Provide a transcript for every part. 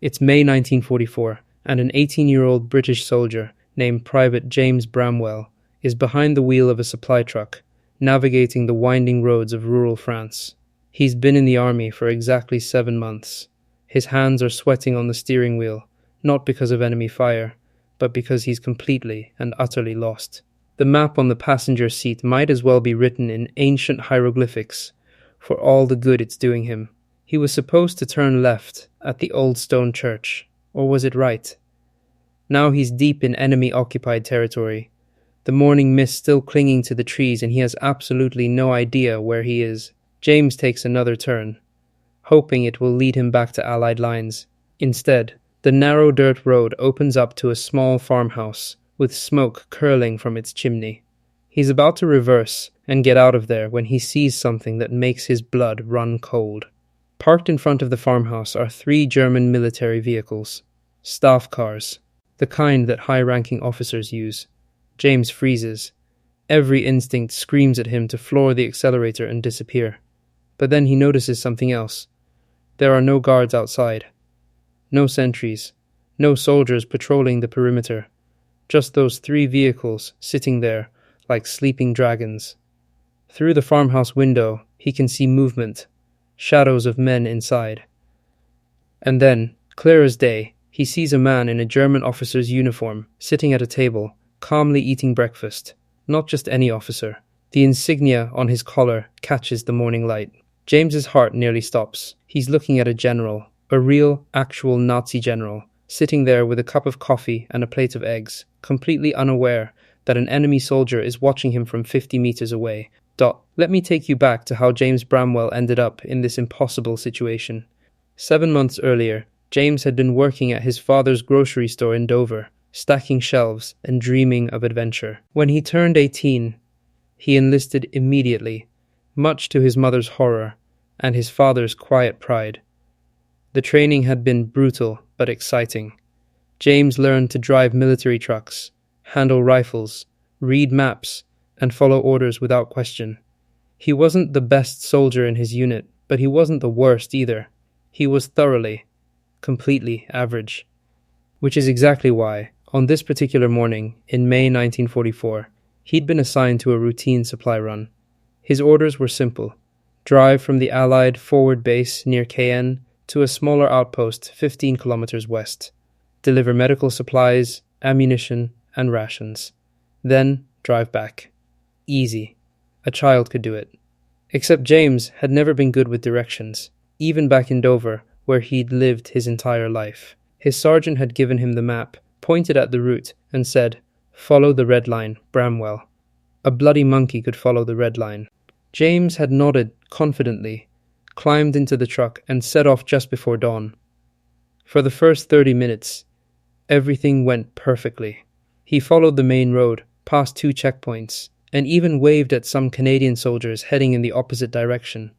It's May 1944, and an 18-year-old British soldier named Private James Bramwell is behind the wheel of a supply truck, navigating the winding roads of rural France. He's been in the army for exactly 7 months. His hands are sweating on the steering wheel, not because of enemy fire, but because he's completely and utterly lost. The map on the passenger seat might as well be written in ancient hieroglyphics, for all the good it's doing him. He was supposed to turn left at the old stone church, or was it right? Now he's deep in enemy-occupied territory, the morning mist still clinging to the trees, and he has absolutely no idea where he is. James takes another turn, hoping it will lead him back to Allied lines. Instead, the narrow dirt road opens up to a small farmhouse, with smoke curling from its chimney. He's about to reverse and get out of there when he sees something that makes his blood run cold. Parked in front of the farmhouse are 3 German military vehicles, staff cars, the kind that high-ranking officers use. James freezes. Every instinct screams at him to floor the accelerator and disappear. But then he notices something else. There are no guards outside. No sentries. No soldiers patrolling the perimeter. Just those 3 vehicles sitting there like sleeping dragons. Through the farmhouse window, he can see movement, shadows of men inside. And then, clear as day, he sees a man in a German officer's uniform sitting at a table, calmly eating breakfast. Not just any officer. The insignia on his collar catches the morning light. James's heart nearly stops. He's looking at a general, a real, actual Nazi general, sitting there with a cup of coffee and a plate of eggs, completely unaware that an enemy soldier is watching him from 50 meters away. Let me take you back to how James Bramwell ended up in this impossible situation. 7 months earlier, James had been working at his father's grocery store in Dover, stacking shelves and dreaming of adventure. When he turned 18, he enlisted immediately, much to his mother's horror and his father's quiet pride. The training had been brutal but exciting. James learned to drive military trucks, handle rifles, read maps, and follow orders without question. He wasn't the best soldier in his unit, but he wasn't the worst either. He was thoroughly, completely average. Which is exactly why, on this particular morning, in May 1944, he'd been assigned to a routine supply run. His orders were simple. Drive from the Allied forward base near Cayenne to a smaller outpost 15 kilometers west. Deliver medical supplies, ammunition, and rations. Then drive back. Easy. A child could do it. Except James had never been good with directions, even back in Dover, where he'd lived his entire life. His sergeant had given him the map, pointed at the route, and said, "Follow the red line, Bramwell." A bloody monkey could follow the red line. James had nodded confidently, climbed into the truck, and set off just before dawn. For the first 30 minutes, everything went perfectly. He followed the main road, past 2 checkpoints, and even waved at some Canadian soldiers heading in the opposite direction.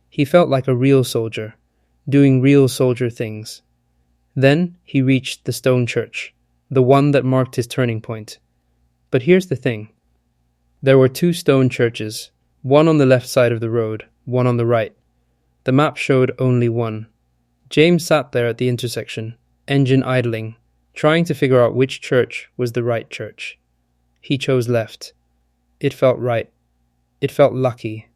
He felt like a real soldier, doing real soldier things. Then he reached the stone church, the one that marked his turning point. But here's the thing. There were 2 stone churches, one on the left side of the road, one on the right. The map showed only one. James sat there at the intersection, engine idling, trying to figure out which church was the right church. He chose left. It felt right. It felt lucky.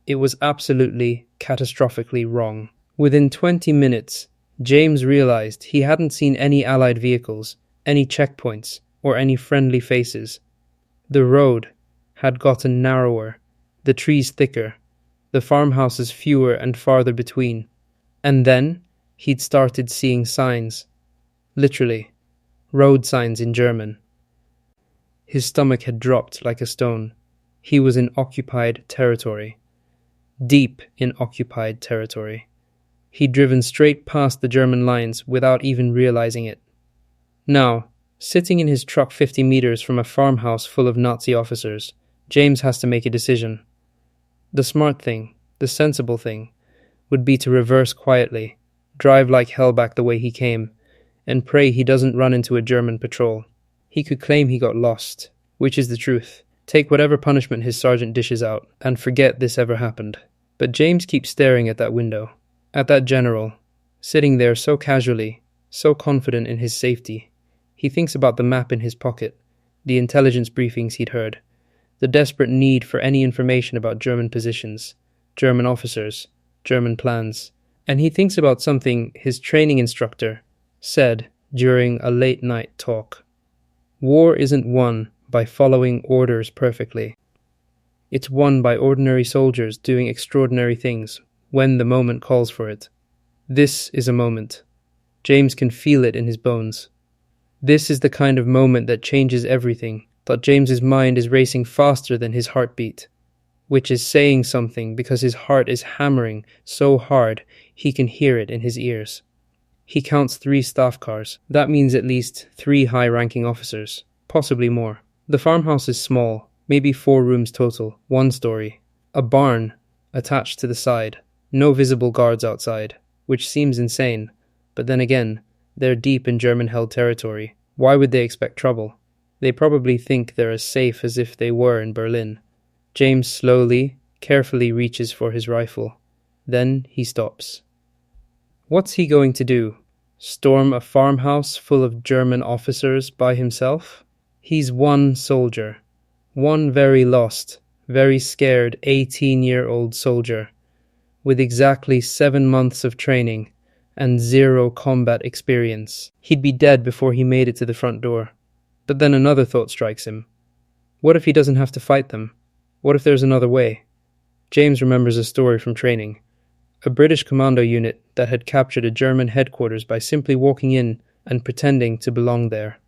It was absolutely, catastrophically wrong. Within 20 minutes, James realized he hadn't seen any Allied vehicles, any checkpoints, or any friendly faces. The road had gotten narrower, the trees thicker, the farmhouses fewer and farther between. And then he'd started seeing signs. Literally, road signs in German. His stomach had dropped like a stone. He was in occupied territory. Deep in occupied territory. He'd driven straight past the German lines without even realizing it. Now, sitting in his truck 50 meters from a farmhouse full of Nazi officers, James has to make a decision. The smart thing, the sensible thing, would be to reverse quietly, drive like hell back the way he came, and pray he doesn't run into a German patrol. He could claim he got lost, which is the truth, take whatever punishment his sergeant dishes out, and forget this ever happened. But James keeps staring at that window, at that general, sitting there so casually, so confident in his safety. He thinks about the map in his pocket, the intelligence briefings he'd heard, the desperate need for any information about German positions, German officers, German plans, and he thinks about something his training instructor said during a late-night talk. War isn't won by following orders perfectly. It's won by ordinary soldiers doing extraordinary things when the moment calls for it. This is a moment. James can feel it in his bones. This is the kind of moment that changes everything, that James's mind is racing faster than his heartbeat, which is saying something because his heart is hammering so hard he can hear it in his ears. He counts 3 staff cars. That means at least 3 high-ranking officers, possibly more. The farmhouse is small, maybe 4 rooms total, 1 story. A barn attached to the side, no visible guards outside, which seems insane, but then again, they're deep in German-held territory. Why would they expect trouble? They probably think they're as safe as if they were in Berlin. James slowly, carefully reaches for his rifle. Then he stops. What's he going to do? Storm a farmhouse full of German officers by himself? He's one soldier. One very lost, very scared 18-year-old soldier, with exactly 7 months of training and 0 combat experience. He'd be dead before he made it to the front door. But then another thought strikes him. What if he doesn't have to fight them? What if there's another way? James remembers a story from training. A British commando unit that had captured a German headquarters by simply walking in and pretending to belong there.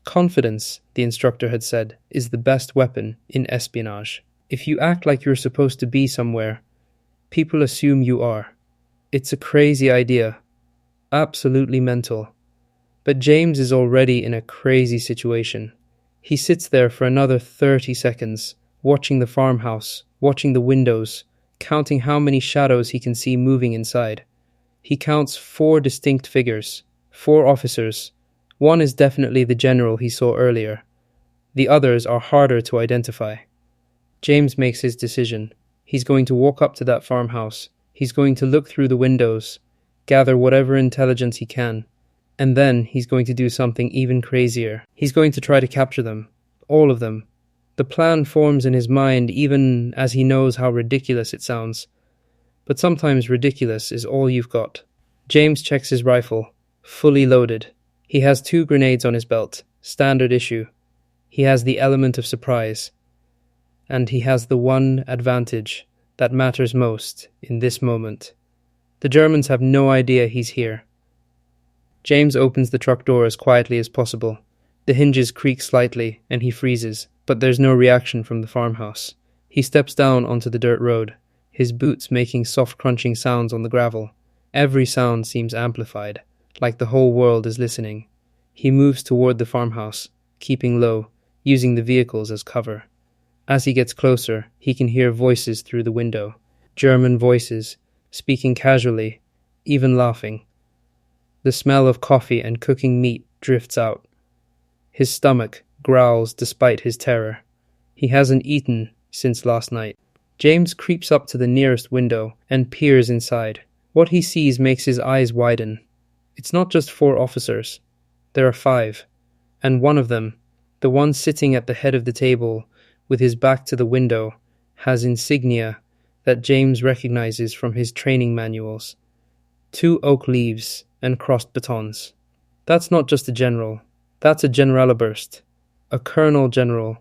Confidence, the instructor had said, is the best weapon in espionage. If you act like you're supposed to be somewhere, people assume you are. It's a crazy idea. Absolutely mental. But James is already in a crazy situation. He sits there for another 30 seconds, watching the farmhouse, watching the windows, counting how many shadows he can see moving inside. He counts 4 distinct figures, 4 officers. One is definitely the general he saw earlier. The others are harder to identify. James makes his decision. He's going to walk up to that farmhouse. He's going to look through the windows, gather whatever intelligence he can. And then he's going to do something even crazier. He's going to try to capture them. All of them. The plan forms in his mind even as he knows how ridiculous it sounds. But sometimes ridiculous is all you've got. James checks his rifle, fully loaded. He has 2 grenades on his belt, standard issue. He has the element of surprise. And he has the one advantage that matters most in this moment. The Germans have no idea he's here. James opens the truck door as quietly as possible. The hinges creak slightly and he freezes, but there's no reaction from the farmhouse. He steps down onto the dirt road, his boots making soft crunching sounds on the gravel. Every sound seems amplified, like the whole world is listening. He moves toward the farmhouse, keeping low, using the vehicles as cover. As he gets closer, he can hear voices through the window. German voices, speaking casually, even laughing. The smell of coffee and cooking meat drifts out. His stomach growls despite his terror. He hasn't eaten since last night. James creeps up to the nearest window and peers inside. What he sees makes his eyes widen. It's not just 4 officers. There are 5. And one of them, the one sitting at the head of the table with his back to the window, has insignia that James recognizes from his training manuals. 2 oak leaves and crossed batons. That's not just a general. That's a generaloberst, a colonel general,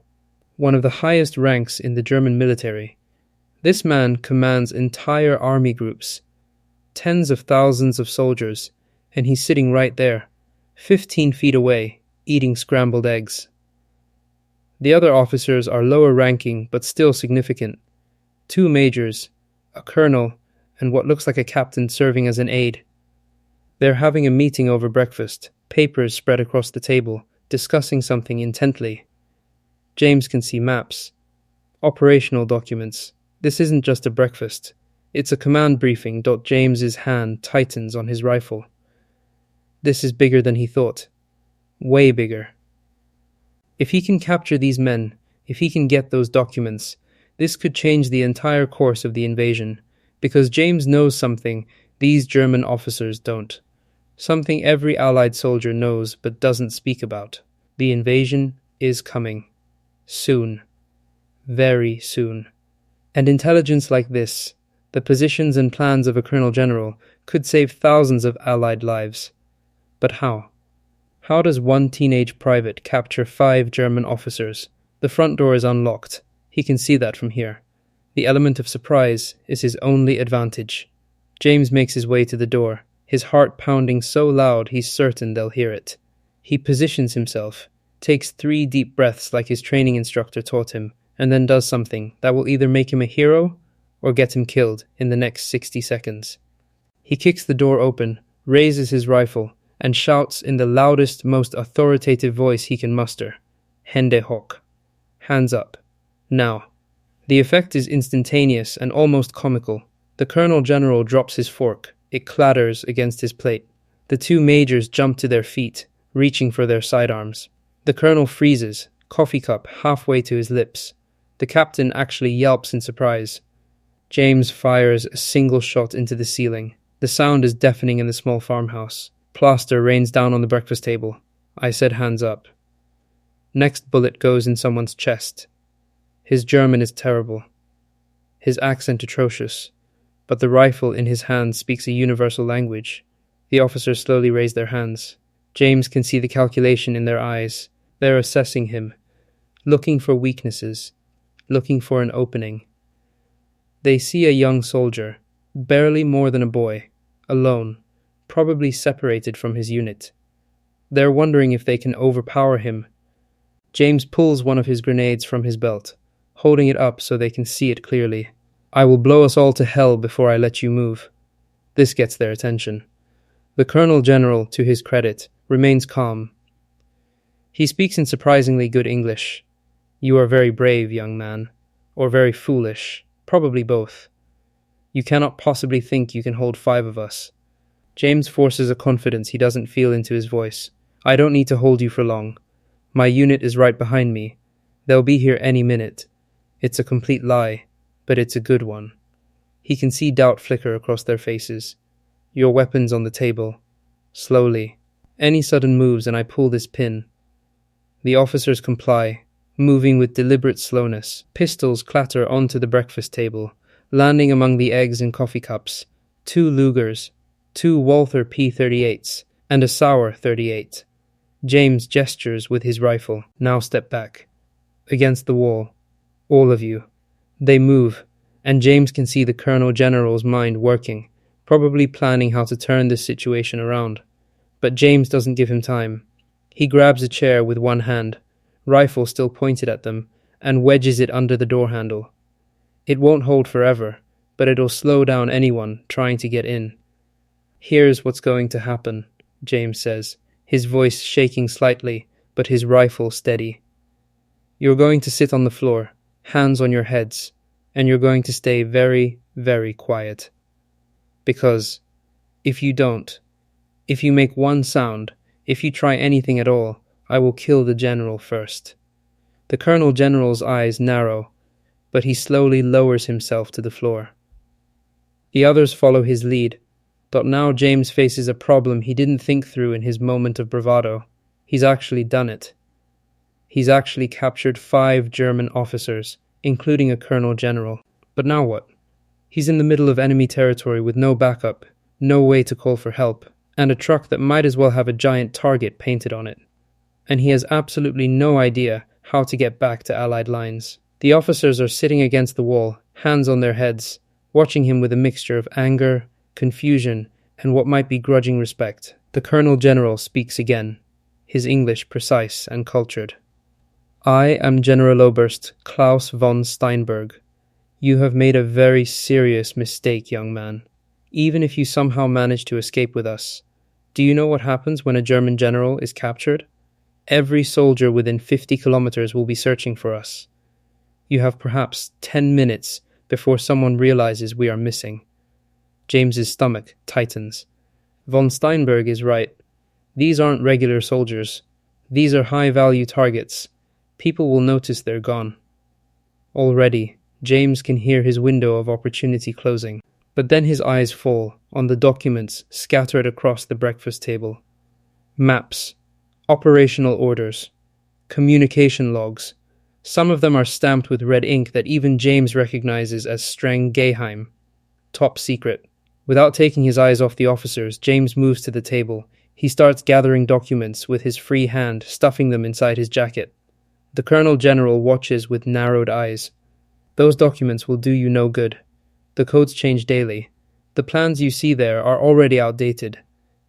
one of the highest ranks in the German military. This man commands entire army groups, tens of thousands of soldiers, and he's sitting right there, 15 feet away, eating scrambled eggs. The other officers are lower ranking but still significant. 2 majors, a colonel, and what looks like a captain serving as an aide. They're having a meeting over breakfast, papers spread across the table, discussing something intently. James can see maps, operational documents. This isn't just a breakfast. It's a command briefing. James's hand tightens on his rifle. This is bigger than he thought. Way bigger. If he can capture these men, if he can get those documents, this could change the entire course of the invasion, because James knows something these German officers don't. Something every Allied soldier knows but doesn't speak about. The invasion is coming. Soon. Very soon. And intelligence like this, the positions and plans of a colonel general, could save thousands of Allied lives. But how? How does one teenage private capture 5 German officers? The front door is unlocked. He can see that from here. The element of surprise is his only advantage. James makes his way to the door, his heart pounding so loud he's certain they'll hear it. He positions himself, takes 3 deep breaths like his training instructor taught him, and then does something that will either make him a hero or get him killed in the next 60 seconds. He kicks the door open, raises his rifle, and shouts in the loudest, most authoritative voice he can muster, "Hände hoch." Hands up. Now. The effect is instantaneous and almost comical. The Colonel General drops his fork. It clatters against his plate. The 2 majors jump to their feet, reaching for their sidearms. The Colonel freezes, coffee cup halfway to his lips. The captain actually yelps in surprise. James fires a single shot into the ceiling. The sound is deafening in the small farmhouse. Plaster rains down on the breakfast table. I said hands up. Next bullet goes in someone's chest. His German is terrible. His accent atrocious. But the rifle in his hand speaks a universal language. The officers slowly raise their hands. James can see the calculation in their eyes. They're assessing him, looking for weaknesses, looking for an opening. They see a young soldier, barely more than a boy, alone, probably separated from his unit. They're wondering if they can overpower him. James pulls one of his grenades from his belt, holding it up so they can see it clearly. "I will blow us all to hell before I let you move." This gets their attention. The Colonel General, to his credit, remains calm. He speaks in surprisingly good English. "You are very brave, young man, or very foolish, probably both. You cannot possibly think you can hold 5 of us." James forces a confidence he doesn't feel into his voice. "I don't need to hold you for long. My unit is right behind me. They'll be here any minute. It's a complete lie, but it's a good one." He can see doubt flicker across their faces. "Your weapons on the table. Slowly. Any sudden moves and I pull this pin." The officers comply, moving with deliberate slowness. Pistols clatter onto the breakfast table, landing among the eggs and coffee cups. 2 Lugers, 2 Walther P38s, and a Sauer 38. James gestures with his rifle. "Now step back. Against the wall. All of you." They move, and James can see the Colonel General's mind working, probably planning how to turn this situation around. But James doesn't give him time. He grabs a chair with one hand, rifle still pointed at them, and wedges it under the door handle. It won't hold forever, but it'll slow down anyone trying to get in. "Here's what's going to happen," James says, his voice shaking slightly, but his rifle steady. "You're going to sit on the floor, hands on your heads, and you're going to stay very, very quiet. Because if you don't, if you make one sound, if you try anything at all, I will kill the general first." The Colonel General's eyes narrow, but he slowly lowers himself to the floor. The others follow his lead, but now James faces a problem he didn't think through in his moment of bravado. He's actually done it. He's actually captured 5 German officers, including a Colonel General. But now what? He's in the middle of enemy territory with no backup, no way to call for help, and a truck that might as well have a giant target painted on it. And he has absolutely no idea how to get back to Allied lines. The officers are sitting against the wall, hands on their heads, watching him with a mixture of anger, confusion, and what might be grudging respect. The Colonel General speaks again, his English precise and cultured. "I am Generaloberst Klaus von Steinberg. You have made a very serious mistake, young man. Even if you somehow manage to escape with us, do you know what happens when a German general is captured? Every soldier within 50 kilometers will be searching for us. You have perhaps 10 minutes before someone realizes we are missing." James's stomach tightens. Von Steinberg is right. These aren't regular soldiers. These are high-value targets. People will notice they're gone. Already, James can hear his window of opportunity closing. But then his eyes fall on the documents scattered across the breakfast table. Maps, operational orders, communication logs. Some of them are stamped with red ink that even James recognizes as Streng Geheim, top secret. Without taking his eyes off the officers, James moves to the table. He starts gathering documents with his free hand, stuffing them inside his jacket. The Colonel General watches with narrowed eyes. Those documents will do you no good. The codes change daily. The plans you see there are already outdated.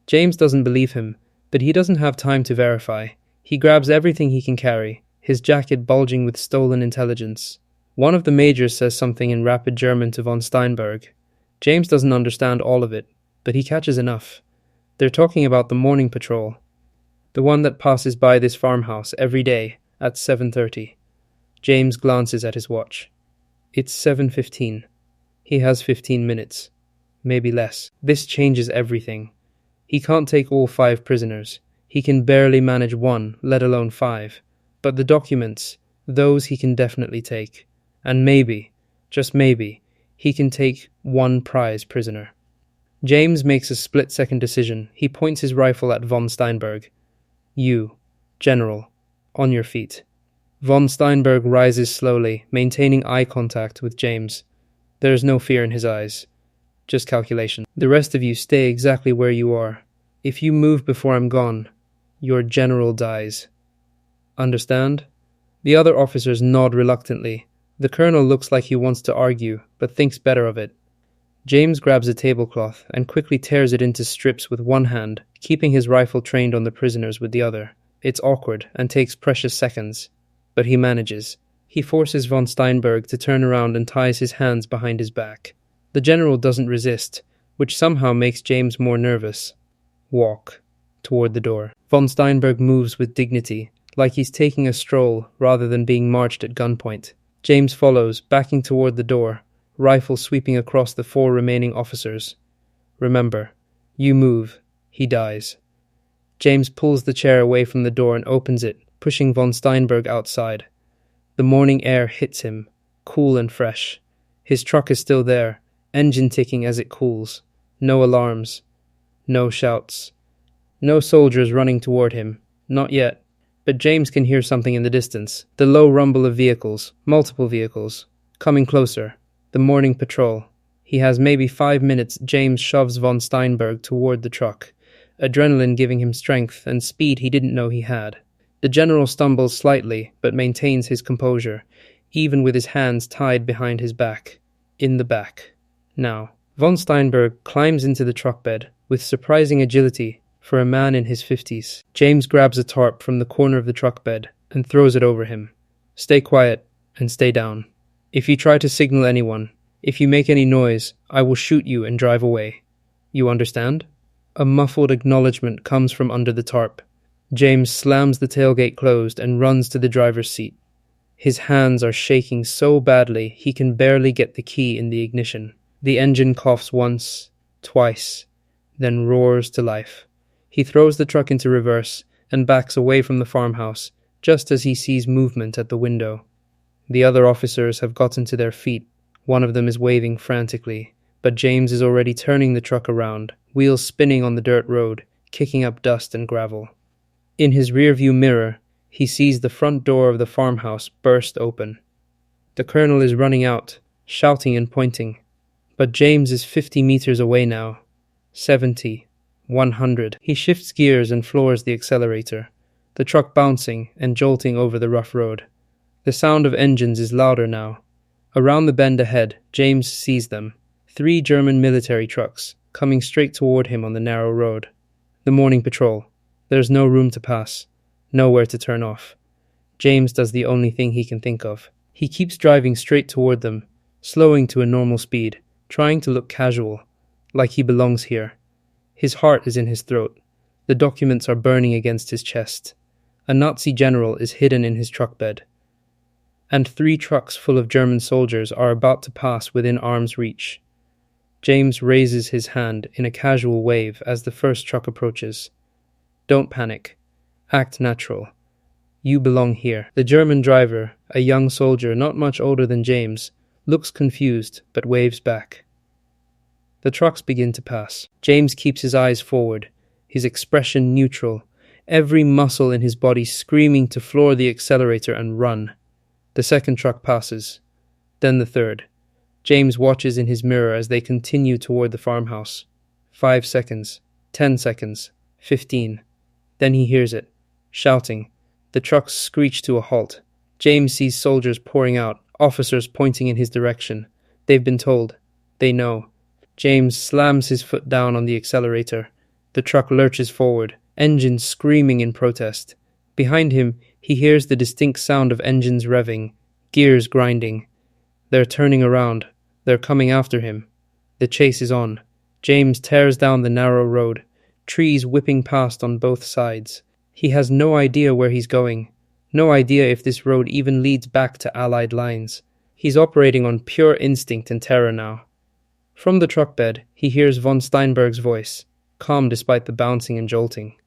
James doesn't believe him, but he doesn't have time to verify. He grabs everything he can carry, his jacket bulging with stolen intelligence. One of the majors says something in rapid German to von Steinberg. James doesn't understand all of it, but he catches enough. They're talking about the morning patrol, the one that passes by this farmhouse every day at 7:30. James glances at his watch. It's 7:15. He has 15 minutes, maybe less. This changes everything. He can't take all 5 prisoners. He can barely manage 1, let alone 5. But the documents, those he can definitely take. And maybe, just maybe, he can take 1 prize prisoner. James makes a split-second decision. He points his rifle at von Steinberg. You, General, on your feet. Von Steinberg rises slowly, maintaining eye contact with James. There is no fear in his eyes, just calculation. The rest of you stay exactly where you are. If you move before I'm gone, your general dies. Understand? The other officers nod reluctantly. The colonel looks like he wants to argue, but thinks better of it. James grabs a tablecloth and quickly tears it into strips with one hand, keeping his rifle trained on the prisoners with the other. It's awkward and takes precious seconds, but he manages. He forces von Steinberg to turn around and ties his hands behind his back. The general doesn't resist, which somehow makes James more nervous. Walk toward the door. Von Steinberg moves with dignity, like he's taking a stroll rather than being marched at gunpoint. James follows, backing toward the door, rifle sweeping across the 4 remaining officers. Remember, you move, he dies. James pulls the chair away from the door and opens it, pushing von Steinberg outside. The morning air hits him, cool and fresh. His truck is still there, engine ticking as it cools. No alarms. No shouts. No soldiers running toward him. Not yet. But James can hear something in the distance. The low rumble of vehicles, multiple vehicles, coming closer. The morning patrol. He has maybe 5 minutes. James shoves von Steinberg toward the truck, adrenaline giving him strength and speed he didn't know he had. The general stumbles slightly, but maintains his composure, even with his hands tied behind his back. In the back. Now, von Steinberg climbs into the truck bed with surprising agility for a man in his 50s. James grabs a tarp from the corner of the truck bed and throws it over him. Stay quiet and stay down. If you try to signal anyone, if you make any noise, I will shoot you and drive away. You understand? A muffled acknowledgement comes from under the tarp. James slams the tailgate closed and runs to the driver's seat. His hands are shaking so badly he can barely get the key in the ignition. The engine coughs once, twice, then roars to life. He throws the truck into reverse and backs away from the farmhouse just as he sees movement at the window. The other officers have gotten to their feet. One of them is waving frantically, but James is already turning the truck around, wheels spinning on the dirt road, kicking up dust and gravel. In his rearview mirror, he sees the front door of the farmhouse burst open. The colonel is running out, shouting and pointing. But James is 50 meters away now. 70, 100. He shifts gears and floors the accelerator, the truck bouncing and jolting over the rough road. The sound of engines is louder now. Around the bend ahead, James sees them. 3 German military trucks, coming straight toward him on the narrow road. The morning patrol. There's no room to pass, nowhere to turn off. James does the only thing he can think of. He keeps driving straight toward them, slowing to a normal speed, trying to look casual, like he belongs here. His heart is in his throat. The documents are burning against his chest. A Nazi general is hidden in his truck bed. And 3 trucks full of German soldiers are about to pass within arm's reach. James raises his hand in a casual wave as the first truck approaches. Don't panic. Act natural. You belong here. The German driver, a young soldier not much older than James, looks confused but waves back. The trucks begin to pass. James keeps his eyes forward, his expression neutral, every muscle in his body screaming to floor the accelerator and run. The second truck passes, then the third. James watches in his mirror as they continue toward the farmhouse. 5 seconds, 10 seconds, 15. Then he hears it, shouting. The trucks screech to a halt. James sees soldiers pouring out, officers pointing in his direction. They've been told. They know. James slams his foot down on the accelerator. The truck lurches forward, engines screaming in protest. Behind him, he hears the distinct sound of engines revving, gears grinding. They're turning around. They're coming after him. The chase is on. James tears down the narrow road, trees whipping past on both sides. He has no idea where he's going, no idea if this road even leads back to Allied lines. He's operating on pure instinct and terror now. From the truck bed, he hears von Steinberg's voice, calm despite the bouncing and jolting.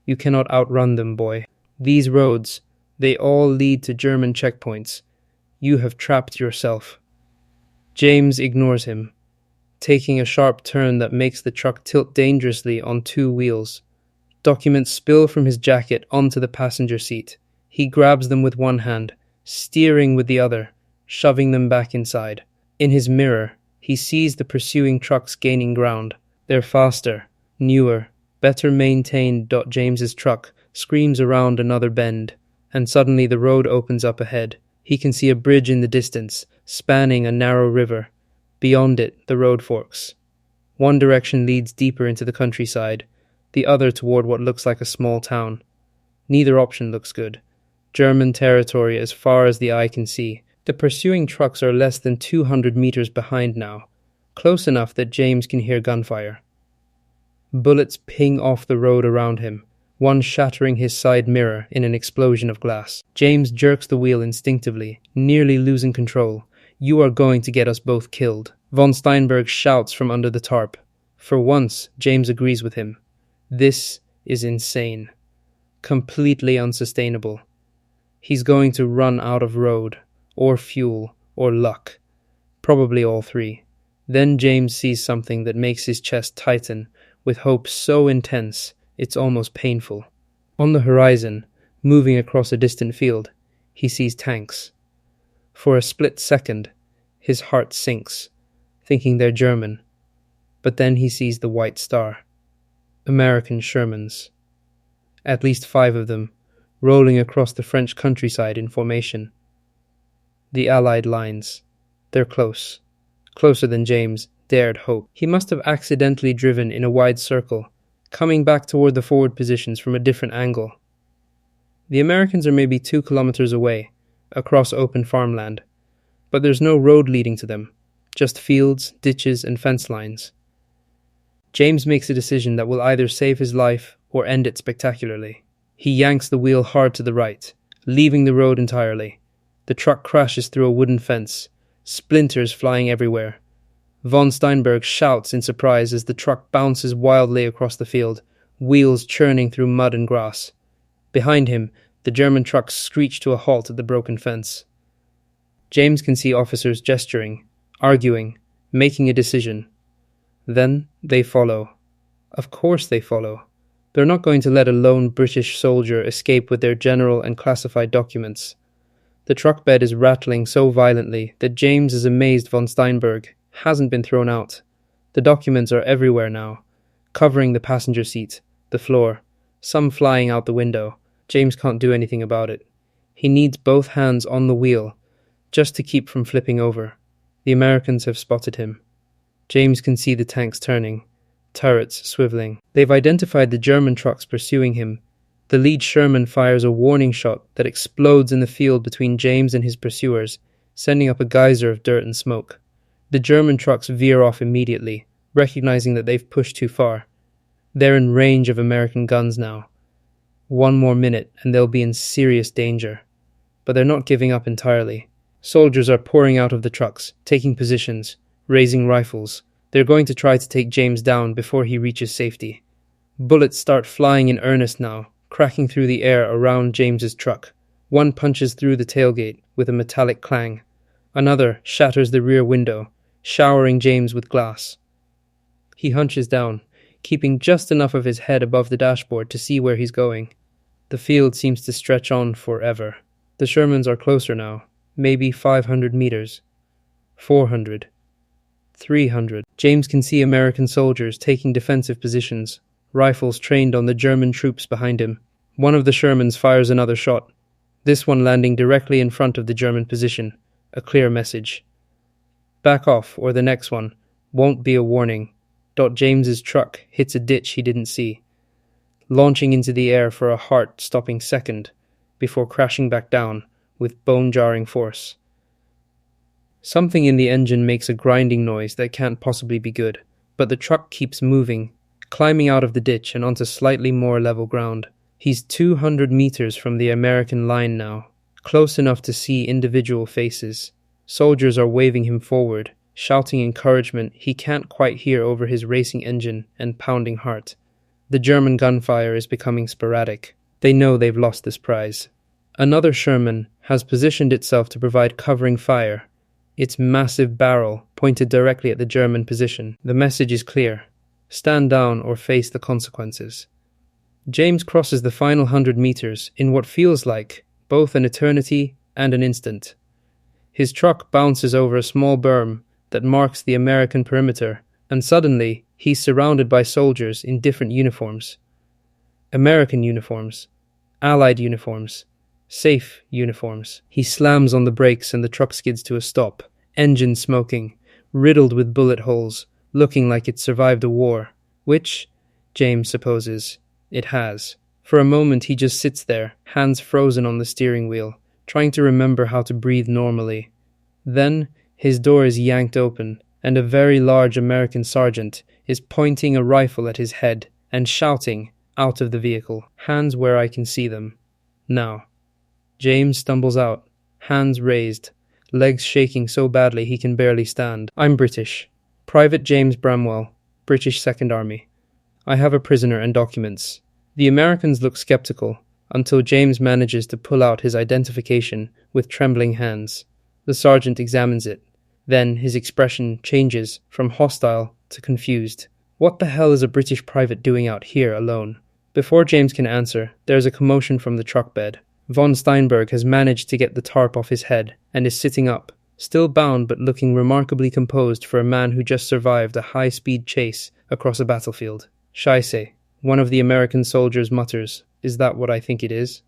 You cannot outrun them, boy. These roads, they all lead to German checkpoints. You have trapped yourself. James ignores him, taking a sharp turn that makes the truck tilt dangerously on 2 wheels. Documents spill from his jacket onto the passenger seat. He grabs them with one hand, steering with the other, shoving them back inside. In his mirror, he sees the pursuing trucks gaining ground. They're faster, newer, better maintained. James's truck screams around another bend, and suddenly the road opens up ahead. He can see a bridge in the distance, spanning a narrow river. Beyond it, the road forks. One direction leads deeper into the countryside, the other toward what looks like a small town. Neither option looks good. German territory as far as the eye can see. The pursuing trucks are less than 200 meters behind now, close enough that James can hear gunfire. Bullets ping off the road around him, one shattering his side mirror in an explosion of glass. James jerks the wheel instinctively, nearly losing control. You are going to get us both killed. Von Steinberg shouts from under the tarp. For once, James agrees with him. This is insane. Completely unsustainable. He's going to run out of road, or fuel, or luck. Probably all three. Then James sees something that makes his chest tighten, with hope so intense it's almost painful. On the horizon, moving across a distant field, he sees tanks. For a split second, his heart sinks, thinking they're German. But then he sees the white star. American Shermans. At least 5 of them, rolling across the French countryside in formation. The Allied lines. They're close. Closer than James dared hope. He must have accidentally driven in a wide circle, coming back toward the forward positions from a different angle. The Americans are maybe 2 kilometers away, across open farmland, but there's no road leading to them, just fields, ditches, and fence lines. James makes a decision that will either save his life or end it spectacularly. He yanks the wheel hard to the right, leaving the road entirely. The truck crashes through a wooden fence, splinters flying everywhere. Von Steinberg shouts in surprise as the truck bounces wildly across the field, wheels churning through mud and grass. Behind him, the German trucks screech to a halt at the broken fence. James can see officers gesturing, arguing, making a decision. Then they follow. Of course they follow. They're not going to let a lone British soldier escape with their general and classified documents. The truck bed is rattling so violently that James is amazed von Steinberg hasn't been thrown out. The documents are everywhere now, covering the passenger seat, the floor, some flying out the window. James can't do anything about it. He needs both hands on the wheel, just to keep from flipping over. The Americans have spotted him. James can see the tanks turning, turrets swiveling. They've identified the German trucks pursuing him. The lead Sherman fires a warning shot that explodes in the field between James and his pursuers, sending up a geyser of dirt and smoke. The German trucks veer off immediately, recognizing that they've pushed too far. They're in range of American guns now. 1 more minute and they'll be in serious danger. But they're not giving up entirely. Soldiers are pouring out of the trucks, taking positions, raising rifles. They're going to try to take James down before he reaches safety. Bullets start flying in earnest now, cracking through the air around James's truck. One punches through the tailgate with a metallic clang. Another shatters the rear window, showering James with glass. He hunches down, keeping just enough of his head above the dashboard to see where he's going. The field seems to stretch on forever. The Shermans are closer now, maybe 500 meters. 400. 300. James can see American soldiers taking defensive positions, rifles trained on the German troops behind him. One of the Shermans fires another shot, this one landing directly in front of the German position, a clear message. Back off, or the next one won't be a warning. James's truck hits a ditch he didn't see, launching into the air for a heart-stopping second before crashing back down with bone-jarring force. Something in the engine makes a grinding noise that can't possibly be good, but the truck keeps moving, climbing out of the ditch and onto slightly more level ground. He's 200 meters from the American line now, close enough to see individual faces. Soldiers are waving him forward, shouting encouragement he can't quite hear over his racing engine and pounding heart. The German gunfire is becoming sporadic. They know they've lost this prize. Another Sherman has positioned itself to provide covering fire, its massive barrel pointed directly at the German position. The message is clear: stand down or face the consequences. James crosses the final 100 meters in what feels like both an eternity and an instant. His truck bounces over a small berm that marks the American perimeter, and suddenly he's surrounded by soldiers in different uniforms. American uniforms, Allied uniforms, safe uniforms. He slams on the brakes and the truck skids to a stop, engine smoking, riddled with bullet holes, looking like it survived a war, which, James supposes, it has. For a moment he just sits there, hands frozen on the steering wheel, trying to remember how to breathe normally. Then his door is yanked open, and a very large American sergeant is pointing a rifle at his head and shouting out of the vehicle, hands where I can see them. Now. James stumbles out, hands raised, legs shaking so badly he can barely stand. I'm British. Private James Bramwell, British Second Army. I have a prisoner and documents. The Americans look skeptical until James manages to pull out his identification with trembling hands. The sergeant examines it. Then his expression changes from hostile to confused. What the hell is a British private doing out here alone? Before James can answer, there is a commotion from the truck bed. Von Steinberg has managed to get the tarp off his head and is sitting up, still bound but looking remarkably composed for a man who just survived a high-speed chase across a battlefield. Scheisse, one of the American soldiers mutters, "Is that what I think it is?"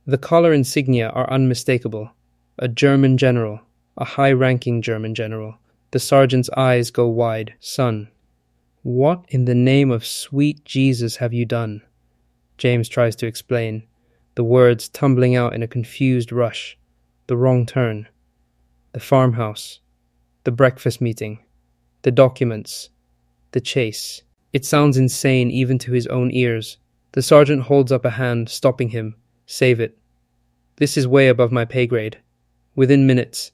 The collar insignia are unmistakable. A German general, a high-ranking German general. The sergeant's eyes go wide. Son, what in the name of sweet Jesus have you done? James tries to explain, the words tumbling out in a confused rush. The wrong turn. The farmhouse. The breakfast meeting. The documents. The chase. It sounds insane even to his own ears. The sergeant holds up a hand, stopping him. Save it. This is way above my pay grade. Within minutes,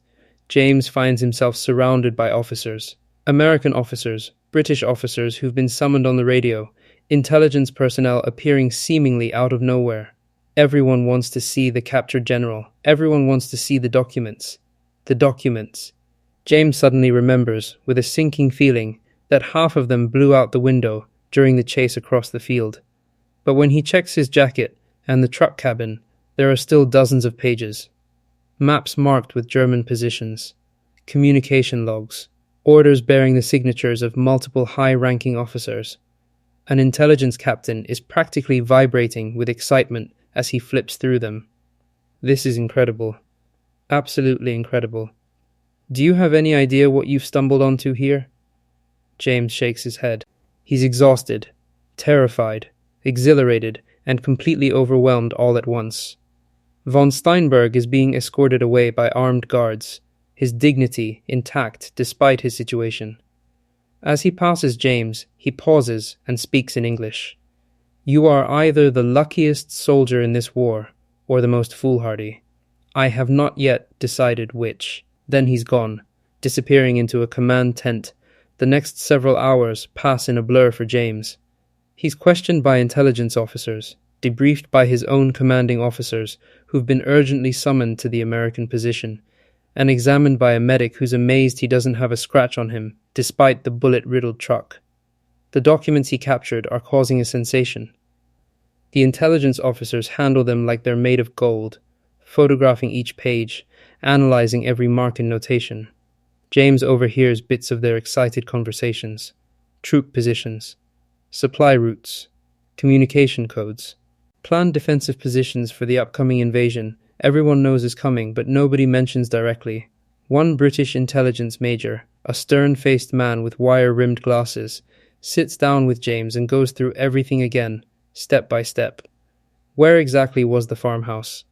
James finds himself surrounded by officers. American officers, British officers who've been summoned on the radio, intelligence personnel appearing seemingly out of nowhere. Everyone wants to see the captured general. Everyone wants to see the documents. The documents. James suddenly remembers, with a sinking feeling, that half of them blew out the window during the chase across the field. But when he checks his jacket and the truck cabin, there are still dozens of pages. Maps marked with German positions, communication logs, orders bearing the signatures of multiple high-ranking officers. An intelligence captain is practically vibrating with excitement as he flips through them. This is incredible. Absolutely incredible. Do you have any idea what you've stumbled onto here? James shakes his head. He's exhausted, terrified, exhilarated, and completely overwhelmed all at once. Von Steinberg is being escorted away by armed guards, his dignity intact despite his situation. As he passes James, he pauses and speaks in English. You are either the luckiest soldier in this war, or the most foolhardy. I have not yet decided which. Then he's gone, disappearing into a command tent. The next several hours pass in a blur for James. He's questioned by intelligence officers, debriefed by his own commanding officers, who've been urgently summoned to the American position, and examined by a medic who's amazed he doesn't have a scratch on him, despite the bullet-riddled truck. The documents he captured are causing a sensation. The intelligence officers handle them like they're made of gold, photographing each page, analyzing every mark and notation. James overhears bits of their excited conversations, troop positions, supply routes, communication codes, planned defensive positions for the upcoming invasion. Everyone knows is coming, but nobody mentions directly. One British intelligence major, a stern-faced man with wire-rimmed glasses, sits down with James and goes through everything again, step by step. Where exactly was the farmhouse?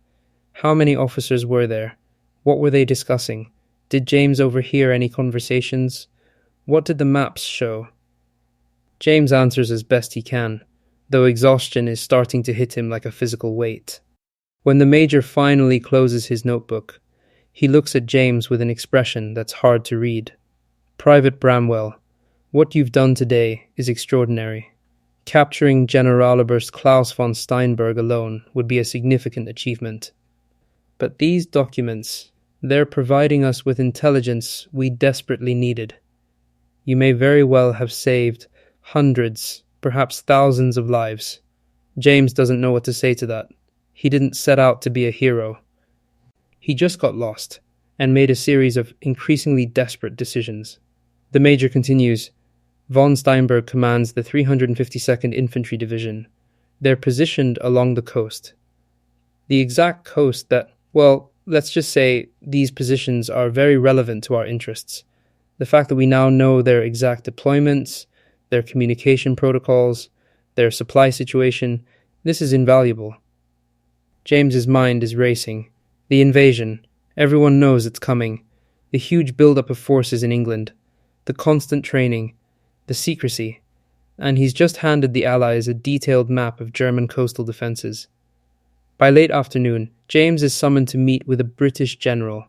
How many officers were there? What were they discussing? Did James overhear any conversations? What did the maps show? James answers as best he can, though exhaustion is starting to hit him like a physical weight. When the major finally closes his notebook, he looks at James with an expression that's hard to read. Private Bramwell, what you've done today is extraordinary. Capturing Generaloberst Klaus von Steinberg alone would be a significant achievement. But these documents, they're providing us with intelligence we desperately needed. You may very well have saved hundreds, perhaps thousands of lives. James doesn't know what to say to that. He didn't set out to be a hero. He just got lost and made a series of increasingly desperate decisions. The major continues, Von Steinberg commands the 352nd Infantry Division. They're positioned along the coast. The exact coast that, well, let's just say these positions are very relevant to our interests. The fact that we now know their exact deployments, their communication protocols, their supply situation, this is invaluable. James's mind is racing. The invasion. Everyone knows it's coming. The huge build-up of forces in England. The constant training. The secrecy. And he's just handed the Allies a detailed map of German coastal defences. By late afternoon, James is summoned to meet with a British general.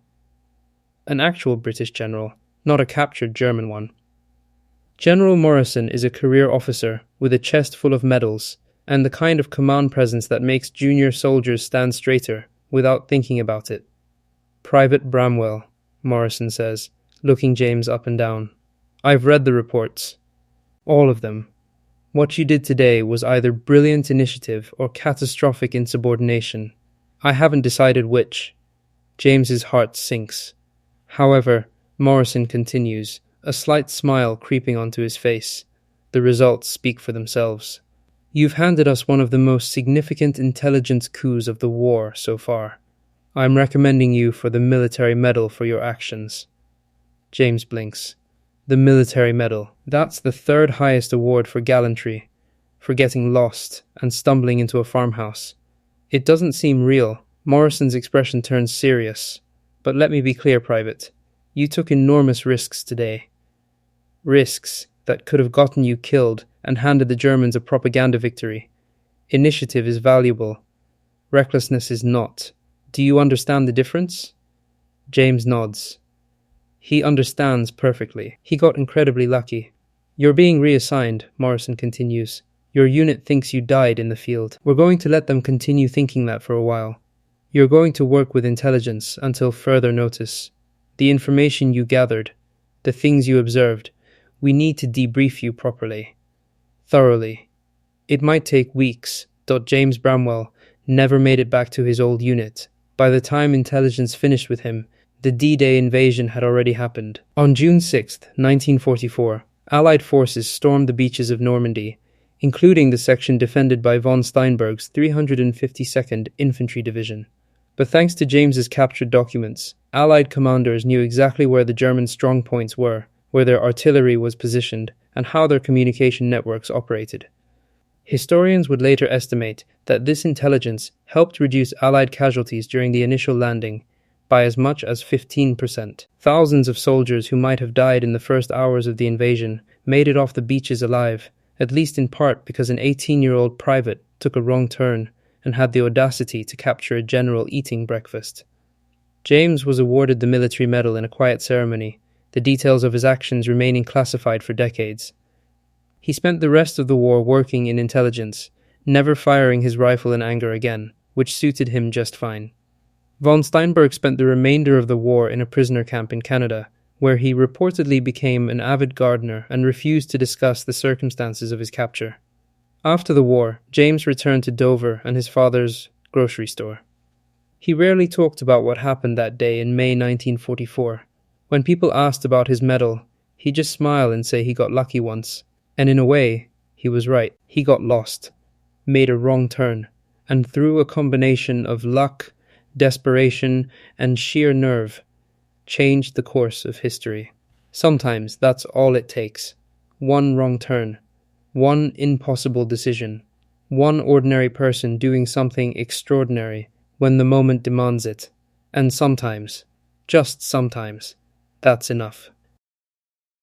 An actual British general, not a captured German one. General Morrison is a career officer with a chest full of medals and the kind of command presence that makes junior soldiers stand straighter without thinking about it. Private Bramwell, Morrison says, looking James up and down. I've read the reports. All of them. What you did today was either brilliant initiative or catastrophic insubordination. I haven't decided which. James's heart sinks. However, Morrison continues, a slight smile creeping onto his face. The results speak for themselves. You've handed us one of the most significant intelligence coups of the war so far. I'm recommending you for the military medal for your actions. James blinks. The military medal. That's the third highest award for gallantry, for getting lost and stumbling into a farmhouse. It doesn't seem real. Morrison's expression turns serious. But let me be clear, Private. You took enormous risks today. Risks that could have gotten you killed and handed the Germans a propaganda victory. Initiative is valuable. Recklessness is not. Do you understand the difference? James nods. He understands perfectly. He got incredibly lucky. You're being reassigned, Morrison continues. Your unit thinks you died in the field. We're going to let them continue thinking that for a while. You're going to work with intelligence until further notice. The information you gathered, the things you observed, we need to debrief you properly. Thoroughly. It might take weeks. James Bramwell never made it back to his old unit. By the time intelligence finished with him, the D-Day invasion had already happened. On June 6, 1944, Allied forces stormed the beaches of Normandy, including the section defended by von Steinberg's 352nd Infantry Division. But thanks to James's captured documents, Allied commanders knew exactly where the German strongpoints were, where their artillery was positioned, and how their communication networks operated. Historians would later estimate that this intelligence helped reduce Allied casualties during the initial landing by as much as 15%. Thousands of soldiers who might have died in the first hours of the invasion made it off the beaches alive, at least in part because an 18-year-old private took a wrong turn and had the audacity to capture a general eating breakfast. James was awarded the military medal in a quiet ceremony, the details of his actions remaining classified for decades. He spent the rest of the war working in intelligence, never firing his rifle in anger again, which suited him just fine. Von Steinberg spent the remainder of the war in a prisoner camp in Canada, where he reportedly became an avid gardener and refused to discuss the circumstances of his capture. After the war, James returned to Dover and his father's grocery store. He rarely talked about what happened that day in May 1944. When people asked about his medal, he'd just smile and say he got lucky once. And in a way, he was right. He got lost, made a wrong turn, and through a combination of luck, desperation, and sheer nerve, changed the course of history. Sometimes that's all it takes. One wrong turn, one impossible decision, one ordinary person doing something extraordinary when the moment demands it. And sometimes, just sometimes, that's enough.